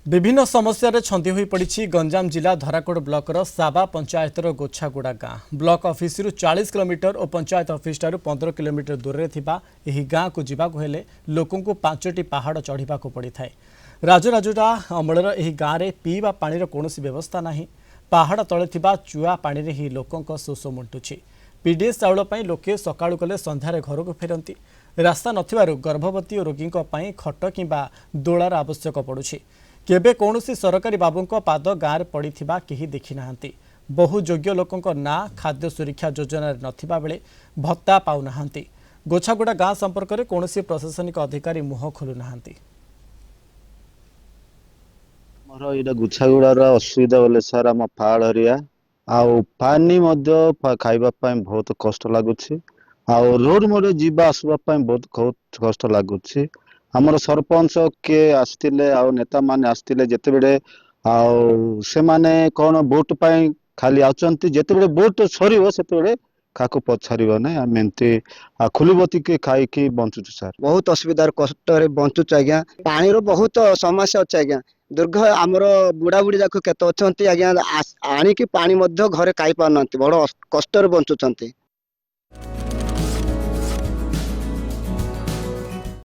विभिन्न समस्या छंदी होई पड़ी गंजाम जिला धराकोड़ ब्लॉकर साबा पंचायतर गोछागुड़ा गाँ ब्लॉक ऑफिस 40 किलोमीटर और पंचायत ऑफिस 15 किलोमीटर दूर में थिबा एही गाँ को जीवाक हेले लोकों को 5टी पहाड़ चढ़ा पड़ी थाए। राजराजुड़ा अमलर एही गाँ रे पीवा पानी कौनसी व्यवस्था नहीं। पहाड़ तले थिबा चुआ पानी रे ही लोकों शोष मुंटुछि। पीडीएस चाउल पई लोके सकाळु कले संध्यारे घर को फेरंती। रास्ता नथिबारु गर्भवती और रोगी पई खट किंबा दोलार आवश्यक पड़ुछि। केबे कौनसी सरकारी बाबूंको पाद गाँव में पड़ी कहीं देखी नाहांती। बहु योग्य लोकों ना खाद्य सुरक्षा योजना नथिबा बेले भत्ता पाउनाहांती। गोछागुड़ा गाँ संपर्क में कौनसी प्रशासनिक अधिकारी मुह खोलु नाहांती। मोर इटा गुछागुड़ार असुविधा बोले सर आम पहाड़ एरिया आउ पानी खाइबा बहुत कष्ट लगुच रोड मोड जीवा आसवा बहुत कष्ट लगुच। आमर सरपंच के आसते आ नेता माने आसते जिते बड़े से माने कौन वोट पाई खाली आउचंती जिते वोट सर से क्या पचार ना आम एमती खुलीबती के खाई बंचुच सर। बहुत असुविधार कष्ट बंचुच आज्ञा। पानी बहुत समस्या अच्छे आज्ञा। दुर्घ आमर बुढ़ा बुढ़ी जाक केत अच्छा आज्ञा आणिकी पानी घरे खाई पार बड़ कष्ट बंचुंट।